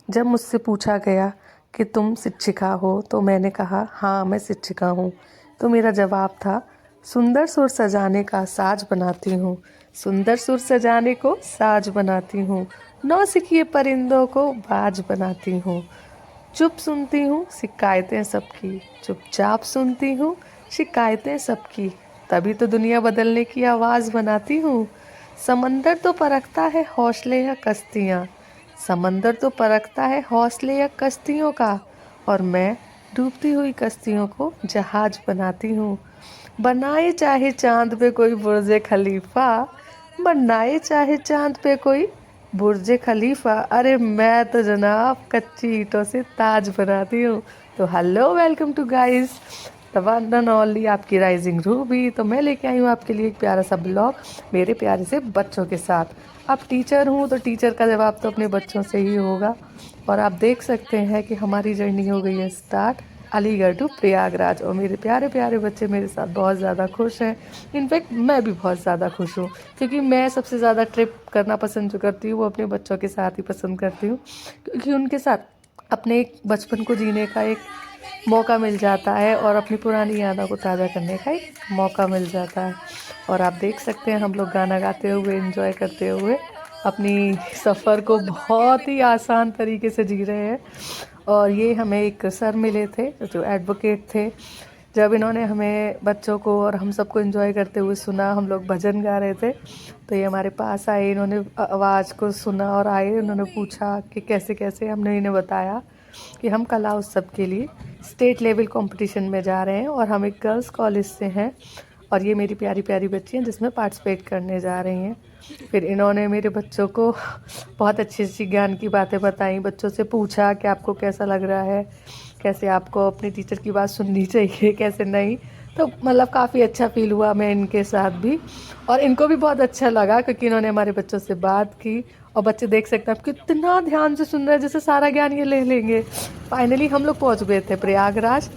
जब मुझसे पूछा गया कि तुम शिक्षिका हो तो मैंने कहा हाँ मैं शिक्षिका हूँ। तो मेरा जवाब था सुंदर सुर सजाने का साज बनाती हूँ, सुंदर सुर सजाने को साज बनाती हूँ, नौसिखिए परिंदों को बाज बनाती हूँ। चुप सुनती हूँ शिकायतें सबकी, चुपचाप सुनती हूँ शिकायतें सबकी, तभी तो दुनिया बदलने की आवाज़ बनाती हूँ। समंदर तो परखता है हौसले या कश्तियाँ, समंदर तो परखता है हौसले या कश्तियों का, और मैं डूबती हुई कश्तियों को जहाज बनाती हूँ। बनाए चाहे चांद पे कोई बुर्ज खलीफा, बनाए चाहे चांद पे कोई बुर्ज खलीफा, अरे मैं तो जनाब कच्ची ईंटों से ताज बनाती हूँ। तो hello welcome to guys, the one and only आपकी राइजिंग रूबी। तो मैं लेके आई हूँ आपके लिए एक प्यारा सा ब्लॉग मेरे प्यारे से बच्चों के साथ। अब टीचर हूँ तो टीचर का जवाब तो अपने बच्चों से ही होगा। और आप देख सकते हैं कि हमारी जर्नी हो गई है स्टार्ट अलीगढ़ टू प्रयागराज, और मेरे प्यारे प्यारे बच्चे मेरे साथ बहुत ज़्यादा खुश हैं। इनफैक्ट मैं भी बहुत ज़्यादा खुश हूँ, क्योंकि मैं सबसे ज़्यादा ट्रिप करना पसंद जो करती हूँ वो अपने बच्चों के साथ ही पसंद करती हूँ, क्योंकि उनके साथ अपने एक बचपन को जीने का एक मौका मिल जाता है और अपनी पुरानी यादों को ताज़ा करने का एक मौका मिल जाता है। और आप देख सकते हैं हम लोग गाना गाते हुए एंजॉय करते हुए अपनी सफ़र को बहुत ही आसान तरीके से जी रहे हैं। और ये हमें एक सर मिले थे जो एडवोकेट थे। जब इन्होंने हमें बच्चों को और हम सबको एंजॉय करते हुए सुना, हम लोग भजन गा रहे थे, तो ये हमारे पास आए, इन्होंने आवाज़ को सुना और आए, उन्होंने पूछा कि कैसे कैसे। हमने इन्हें बताया कि हम कला उत्सव के लिए स्टेट लेवल कंपटीशन में जा रहे हैं और हम एक गर्ल्स कॉलेज से हैं, और ये मेरी प्यारी प्यारी बच्ची हैं जिसमें पार्टिसिपेट करने जा रही हैं। फिर इन्होंने मेरे बच्चों को बहुत अच्छी अच्छी ज्ञान की बातें बताई, बच्चों से पूछा कि आपको कैसा लग रहा है, कैसे आपको अपने टीचर की बात सुननी चाहिए, कैसे नहीं। तो मतलब काफ़ी अच्छा फील हुआ मैं इनके साथ भी, और इनको भी बहुत अच्छा लगा क्योंकि इन्होंने हमारे बच्चों से बात की। और बच्चे देख सकते हैं आप कितना ध्यान से सुन रहे हैं, जैसे सारा ज्ञान ये ले लेंगे। फाइनली हम लोग पहुंच गए थे प्रयागराज,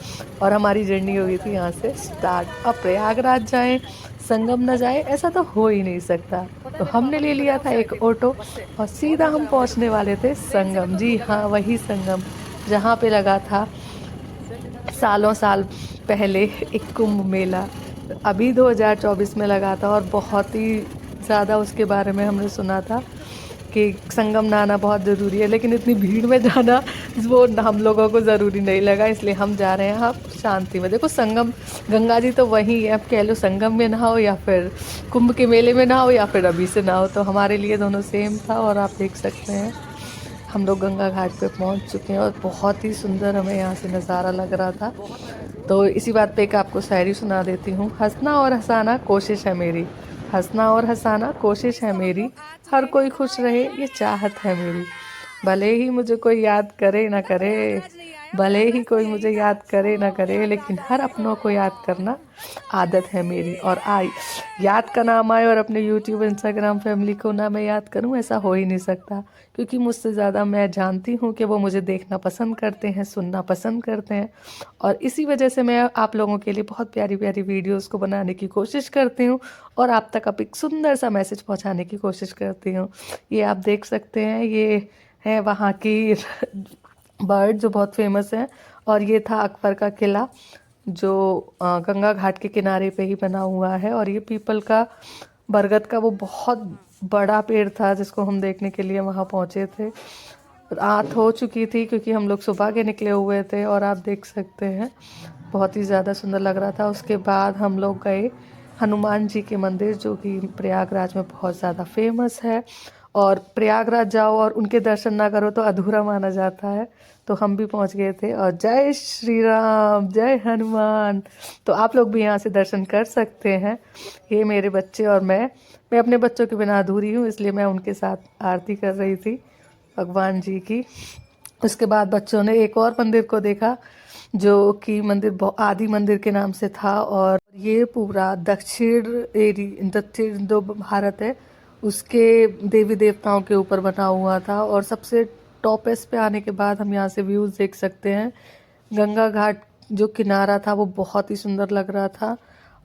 और हमारी जर्नी हो गई थी यहाँ से स्टार्ट। अब प्रयागराज जाएं संगम न जाए ऐसा तो हो ही नहीं सकता, तो हमने ले लिया था एक ऑटो और सीधा हम पहुंचने वाले थे संगम। जी हाँ, वही संगम जहाँ पे लगा था सालों साल पहले एक कुंभ मेला। अभी 2024 में लगा था, और बहुत ही ज़्यादा उसके बारे में हमने सुना था कि संगम नहाना बहुत ज़रूरी है, लेकिन इतनी भीड़ में जाना वो हम लोगों को ज़रूरी नहीं लगा, इसलिए हम जा रहे हैं यहाँ शांति में। देखो संगम, गंगा जी तो वही है, अब कह लो संगम में नहाओ या फिर कुंभ के मेले में नहाओ या फिर अभी से नहाओ, तो हमारे लिए दोनों सेम था। और आप देख सकते हैं हम लोग गंगा घाट पे पहुंच चुके हैं, और बहुत ही सुंदर हमें यहाँ से नज़ारा लग रहा था। तो इसी बात पे एक आपको शायरी सुना देती हूँ। हंसना और हंसाना कोशिश है मेरी, हंसना और हंसाना कोशिश है मेरी, हर कोई खुश रहे ये चाहत है मेरी। भले ही मुझे कोई याद करे ना करे, भले ही कोई मुझे याद करे ना करे, लेकिन हर अपनों को याद करना आदत है मेरी। और आई याद का नाम आए और अपने यूट्यूब इंस्टाग्राम फैमिली को ना मैं याद करूं, ऐसा हो ही नहीं सकता, क्योंकि मुझसे ज़्यादा मैं जानती हूं कि वो मुझे देखना पसंद करते हैं, सुनना पसंद करते हैं। और इसी वजह से मैं आप लोगों के लिए बहुत प्यारी प्यारी वीडियोस को बनाने की कोशिश करती हूँ और आप तक अब एक सुंदर सा मैसेज पहुँचाने की कोशिश करती हूँ। ये आप देख सकते हैं, ये है वहाँ की बर्ड जो बहुत फेमस है, और ये था अकबर का किला जो गंगा घाट के किनारे पे ही बना हुआ है। और ये पीपल का, बरगद का वो बहुत बड़ा पेड़ था जिसको हम देखने के लिए वहाँ पहुँचे थे। रात हो चुकी थी क्योंकि हम लोग सुबह के निकले हुए थे, और आप देख सकते हैं बहुत ही ज़्यादा सुंदर लग रहा था। उसके बाद हम लोग गए हनुमान जी के मंदिर जो कि प्रयागराज में बहुत ज़्यादा फेमस है, और प्रयागराज जाओ और उनके दर्शन ना करो तो अधूरा माना जाता है। तो हम भी पहुंच गए थे, और जय श्री राम, जय हनुमान। तो आप लोग भी यहाँ से दर्शन कर सकते हैं। ये मेरे बच्चे और मैं अपने बच्चों के बिना अधूरी हूँ, इसलिए मैं उनके साथ आरती कर रही थी भगवान जी की। उसके बाद बच्चों ने एक और मंदिर को देखा जो कि मंदिर आदि मंदिर के नाम से था, और ये पूरा दक्षिण जो भारत है उसके देवी देवताओं के ऊपर बना हुआ था। और सबसे टॉपेस्ट पे आने के बाद हम यहाँ से व्यूज़ देख सकते हैं। गंगा घाट जो किनारा था वो बहुत ही सुंदर लग रहा था,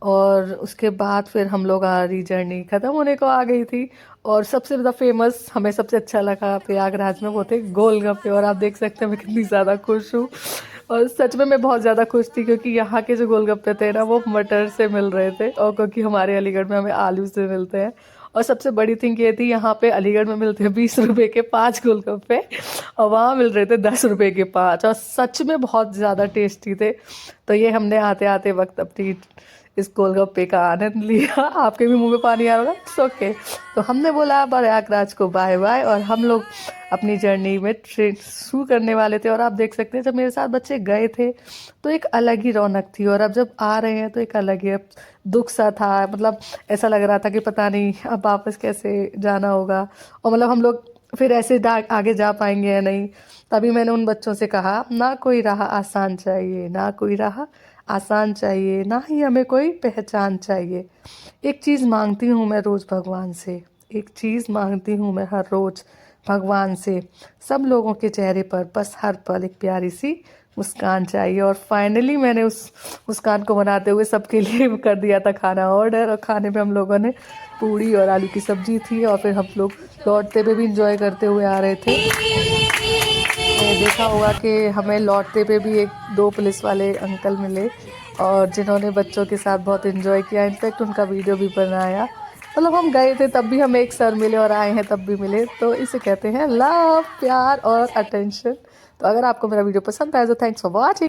और उसके बाद फिर हम लोग हमारी जर्नी ख़त्म होने को आ गई थी। और सबसे ज़्यादा फेमस हमें सबसे अच्छा लगा प्रयागराज में वो थे गोलगप्पे, और आप देख सकते हैं मैं कितनी ज़्यादा खुश हूँ। और सच में मैं बहुत ज़्यादा खुश थी क्योंकि यहाँ के जो गोलगप्पे थे ना वो मटर से मिल रहे थे, और क्योंकि हमारे अलीगढ़ में हमें आलू से मिलते हैं। और सबसे बड़ी थिंग ये थी, यहाँ पे अलीगढ़ में मिलते हैं 20 रुपए के 5 गोलगप्पे, और वहाँ मिल रहे थे 10 रुपए के 5, और सच में बहुत ज़्यादा टेस्टी थे। तो ये हमने आते आते वक्त अपनी इस गोलगप्पे का आनंद लिया। आपके भी मुंह में पानी आ रहा होगा, इट्स ओके। तो हमने बोला प्रयागराज को बाय बाय, और हम लोग अपनी जर्नी में ट्रेन शुरू करने वाले थे। और आप देख सकते हैं जब मेरे साथ बच्चे गए थे तो एक अलग ही रौनक थी, और अब जब आ रहे हैं तो एक अलग ही दुख सा था। मतलब ऐसा लग रहा था कि पता नहीं अब वापस कैसे जाना होगा, और मतलब हम लोग फिर ऐसे आगे जा पाएंगे या नहीं। तभी मैंने उन बच्चों से कहा, ना कोई राह आसान चाहिए, ना कोई राह आसान चाहिए, ना ही हमें कोई पहचान चाहिए। एक चीज़ मांगती हूँ मैं रोज़ भगवान से, एक चीज़ मांगती हूँ मैं हर रोज़ भगवान से, सब लोगों के चेहरे पर बस हर पल एक प्यारी सी मुस्कान चाहिए। और फाइनली मैंने उस मुस्कान को बनाते हुए सबके लिए कर दिया था खाना ऑर्डर, और खाने में हम लोगों ने पूड़ी और आलू की सब्जी थी, और फिर हम लोग लौटते पे भी इंजॉय करते हुए आ रहे थे। देखा होगा कि हमें लौटते पे भी एक दो पुलिस वाले अंकल मिले, और जिन्होंने बच्चों के साथ बहुत इन्जॉय किया, इनफैक्ट उनका वीडियो भी बनाया। मतलब हम गए थे तब भी हमें एक सर मिले, और आए हैं तब भी मिले। तो इसे कहते हैं लव, प्यार और अटेंशन। तो अगर आपको मेरा वीडियो पसंद आया तो थैंक्स फॉर वॉचिंग।